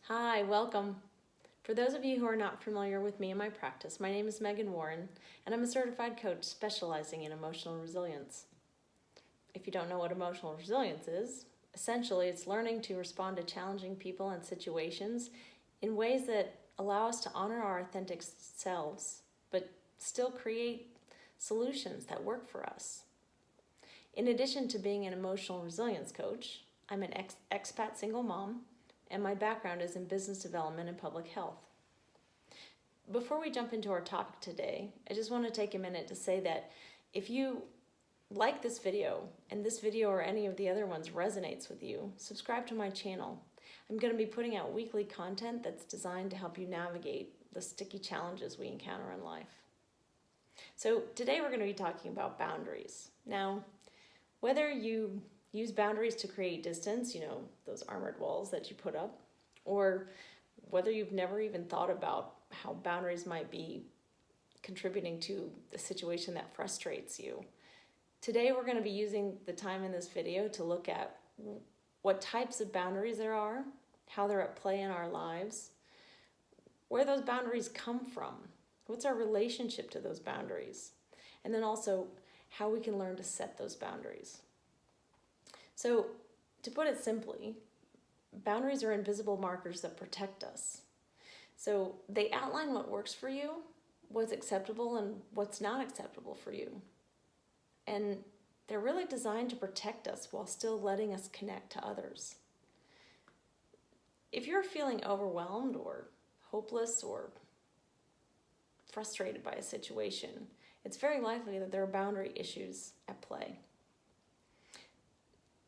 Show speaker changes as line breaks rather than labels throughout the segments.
Hi, welcome. For those of you who are not familiar with me and my practice, my name is Megan Warren, and I'm a certified coach specializing in emotional resilience. If you don't know what emotional resilience is, essentially it's learning to respond to challenging people and situations in ways that allow us to honor our authentic selves, but still create solutions that work for us. In addition to being an emotional resilience coach, I'm an expat single mom, and my background is in business development and public health. Before we jump into our topic today, I just want to take a minute to say that if you like this video, and this video or any of the other ones resonates with you, subscribe to my channel. I'm going to be putting out weekly content that's designed to help you navigate the sticky challenges we encounter in life. So today we're going to be talking about boundaries. Now, whether you use boundaries to create distance, those armored walls that you put up, or whether you've never even thought about how boundaries might be contributing to the situation that frustrates you. Today we're going to be using the time in this video to look at what types of boundaries there are, how they're at play in our lives, where those boundaries come from, what's our relationship to those boundaries, and then also how we can learn to set those boundaries. So, to put it simply, boundaries are invisible markers that protect us. So, they outline what works for you, what's acceptable, and what's not acceptable for you. And they're really designed to protect us while still letting us connect to others. If you're feeling overwhelmed or hopeless or frustrated by a situation, it's very likely that there are boundary issues at play.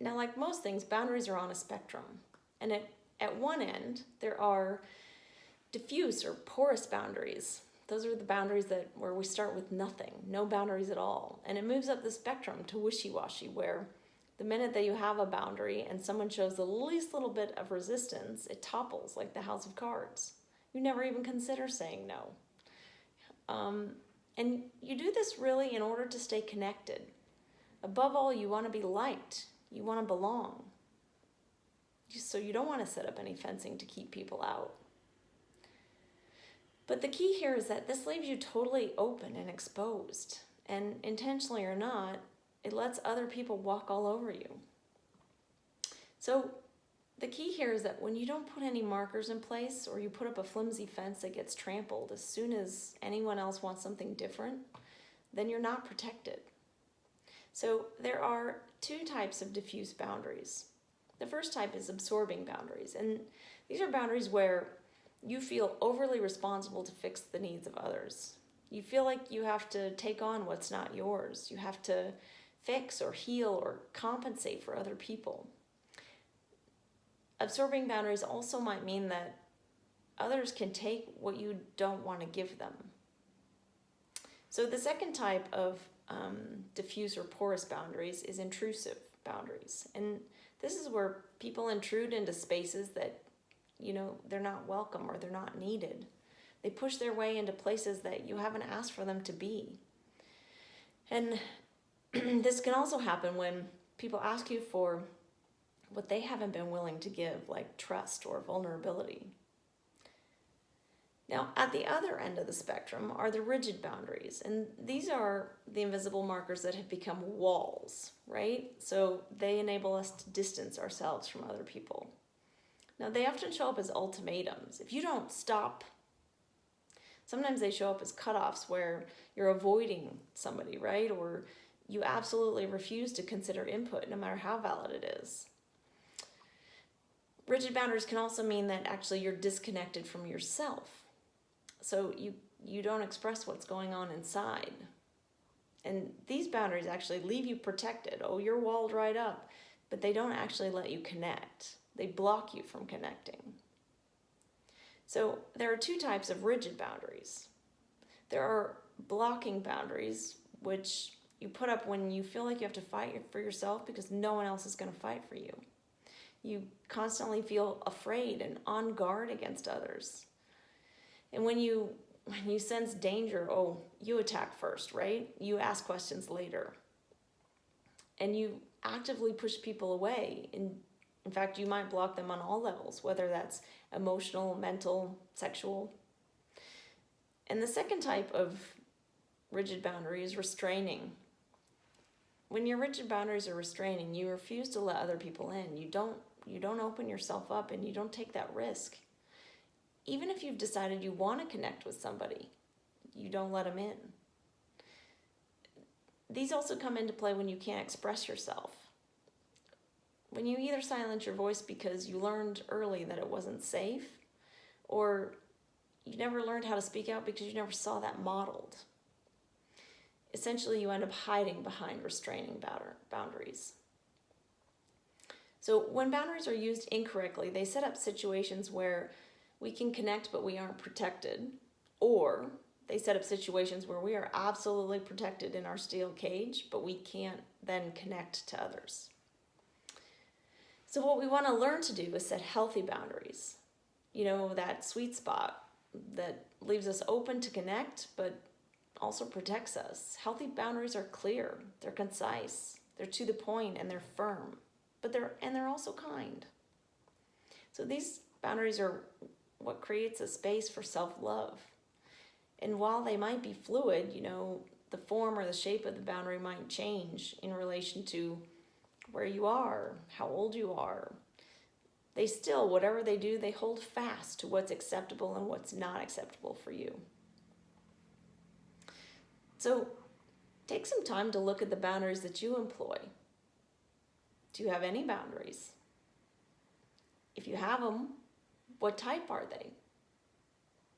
Now, like most things, boundaries are on a spectrum. And at one end, there are diffuse or porous boundaries. Those are the boundaries where we start with nothing, no boundaries at all. And it moves up the spectrum to wishy-washy, where the minute that you have a boundary and someone shows the least little bit of resistance, it topples like the house of cards. You never even consider saying no. And you do this really in order to stay connected. Above all, you want to be liked. You want to belong. So you don't want to set up any fencing to keep people out. But the key here is that this leaves you totally open and exposed. And intentionally or not, it lets other people walk all over you. So the key here is that when you don't put any markers in place, or you put up a flimsy fence that gets trampled as soon as anyone else wants something different, then you're not protected. So there are two types of diffuse boundaries. The first type is absorbing boundaries, and these are boundaries where you feel overly responsible to fix the needs of others. You feel like you have to take on what's not yours. You have to fix or heal or compensate for other people. Absorbing boundaries also might mean that others can take what you don't want to give them. So the second type of diffuse or porous boundaries is intrusive boundaries. And this is where people intrude into spaces that, they're not welcome or they're not needed. They push their way into places that you haven't asked for them to be. And this can also happen when people ask you for what they haven't been willing to give, like trust or vulnerability. Now, at the other end of the spectrum are the rigid boundaries, and these are the invisible markers that have become walls, right? So they enable us to distance ourselves from other people. Now, they often show up as ultimatums. If you don't stop, sometimes they show up as cutoffs where you're avoiding somebody, right? Or you absolutely refuse to consider input, no matter how valid it is. Rigid boundaries can also mean that actually you're disconnected from yourself. So you don't express what's going on inside. And these boundaries actually leave you protected. Oh, you're walled right up. But they don't actually let you connect. They block you from connecting. So there are two types of rigid boundaries. There are blocking boundaries, which you put up when you feel like you have to fight for yourself because no one else is going to fight for you. You constantly feel afraid and on guard against others. And when you sense danger, you attack first, right? You ask questions later. And you actively push people away. And In fact, you might block them on all levels, whether that's emotional, mental, sexual. And the second type of rigid boundary is restraining. When your rigid boundaries are restraining, you refuse to let other people in. You don't open yourself up, and you don't take that risk. Even if you've decided you want to connect with somebody, you don't let them in. These also come into play when you can't express yourself. When you either silence your voice because you learned early that it wasn't safe, or you never learned how to speak out because you never saw that modeled. Essentially, you end up hiding behind restraining boundaries. So when boundaries are used incorrectly, they set up situations where we can connect but we aren't protected, or they set up situations where we are absolutely protected in our steel cage, but we can't then connect to others. So what we want to learn to do is set healthy boundaries. That sweet spot that leaves us open to connect, but also protects us. Healthy boundaries are clear, they're concise, they're to the point, and they're firm, but they're also kind. So these boundaries are what creates a space for self-love. And while they might be fluid, the form or the shape of the boundary might change in relation to where you are, how old you are. They still, whatever they do, they hold fast to what's acceptable and what's not acceptable for you. So take some time to look at the boundaries that you employ. Do you have any boundaries? If you have them, what type are they?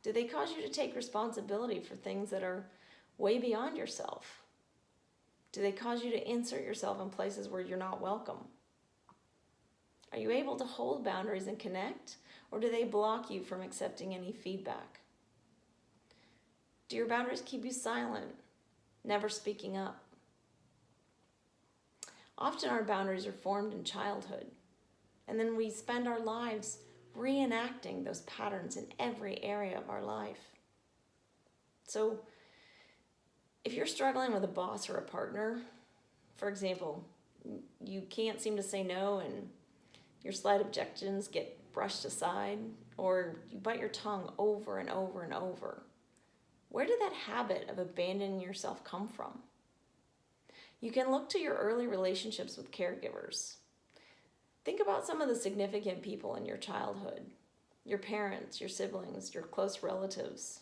Do they cause you to take responsibility for things that are way beyond yourself? Do they cause you to insert yourself in places where you're not welcome? Are you able to hold boundaries and connect, or do they block you from accepting any feedback? Do your boundaries keep you silent, never speaking up? Often our boundaries are formed in childhood, and then we spend our lives reenacting those patterns in every area of our life. So if you're struggling with a boss or a partner, for example, you can't seem to say no and your slight objections get brushed aside, or you bite your tongue over and over and over, where did that habit of abandoning yourself come from? You can look to your early relationships with caregivers. Think about some of the significant people in your childhood, your parents, your siblings, your close relatives,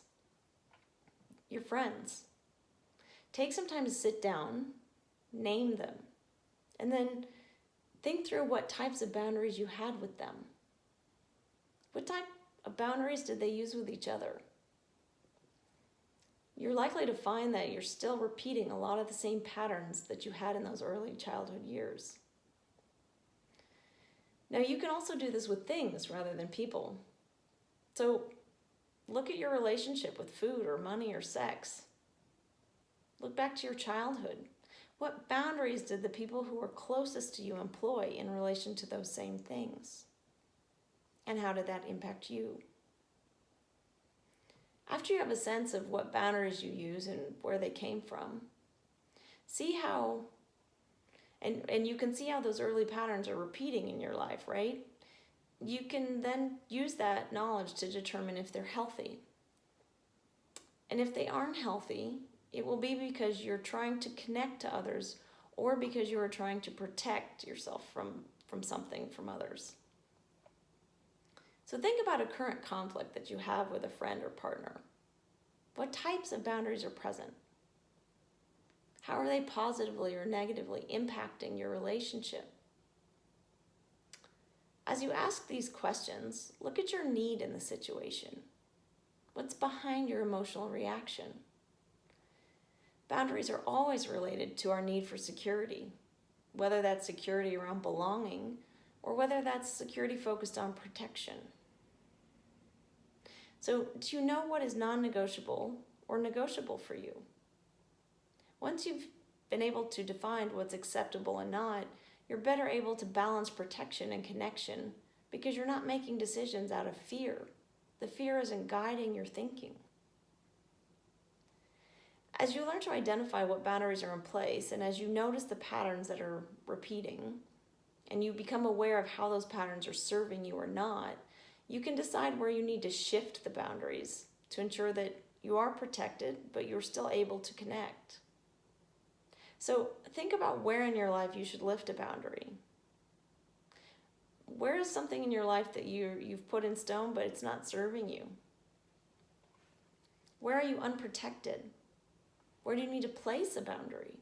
your friends. Take some time to sit down, name them, and then think through what types of boundaries you had with them. What type of boundaries did they use with each other? You're likely to find that you're still repeating a lot of the same patterns that you had in those early childhood years. Now, you can also do this with things rather than people. So look at your relationship with food or money or sex. Look back to your childhood. What boundaries did the people who were closest to you employ in relation to those same things? And how did that impact you? After you have a sense of what boundaries you use and where they came from, see how, and you can see how those early patterns are repeating in your life, right? You can then use that knowledge to determine if they're healthy. And if they aren't healthy, it will be because you're trying to connect to others, or because you are trying to protect yourself from something from others. So think about a current conflict that you have with a friend or partner. What types of boundaries are present? How are they positively or negatively impacting your relationship? As you ask these questions, look at your need in the situation. What's behind your emotional reaction? Boundaries are always related to our need for security, whether that's security around belonging or whether that's security focused on protection. So, do you know what is non-negotiable or negotiable for you? Once you've been able to define what's acceptable and not, you're better able to balance protection and connection because you're not making decisions out of fear. The fear isn't guiding your thinking. As you learn to identify what boundaries are in place, and as you notice the patterns that are repeating, and you become aware of how those patterns are serving you or not, you can decide where you need to shift the boundaries to ensure that you are protected, but you're still able to connect. So think about where in your life you should lift a boundary. Where is something in your life that you've put in stone, but it's not serving you? Where are you unprotected? Where do you need to place a boundary?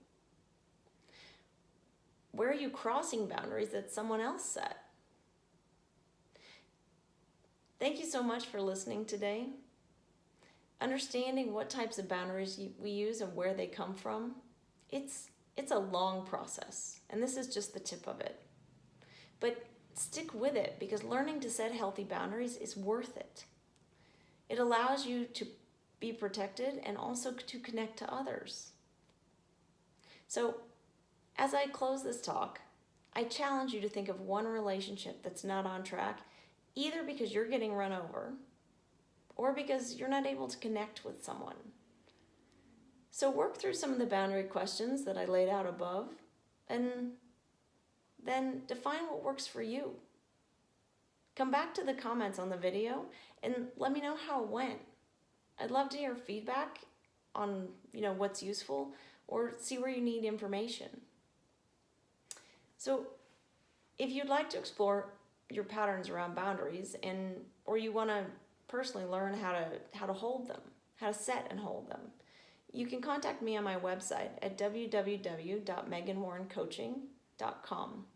Where are you crossing boundaries that someone else set? Thank you so much for listening today. Understanding what types of boundaries we use and where they come from, it's a long process, and this is just the tip of it. But stick with it, because learning to set healthy boundaries is worth it. It allows you to be protected and also to connect to others. So, as I close this talk, I challenge you to think of one relationship that's not on track, either because you're getting run over or because you're not able to connect with someone. So work through some of the boundary questions that I laid out above, and then define what works for you. Come back to the comments on the video and let me know how it went. I'd love to hear feedback on what's useful, or see where you need information. So if you'd like to explore your patterns around boundaries, or you want to personally learn how to hold them, how to set and hold them, you can contact me on my website at www.meganwarrencoaching.com.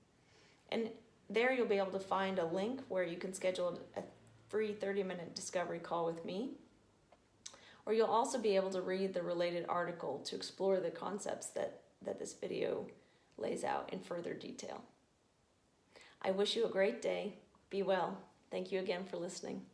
And there you'll be able to find a link where you can schedule a free 30-minute discovery call with me. Or you'll also be able to read the related article to explore the concepts that this video lays out in further detail. I wish you a great day. Be well. Thank you again for listening.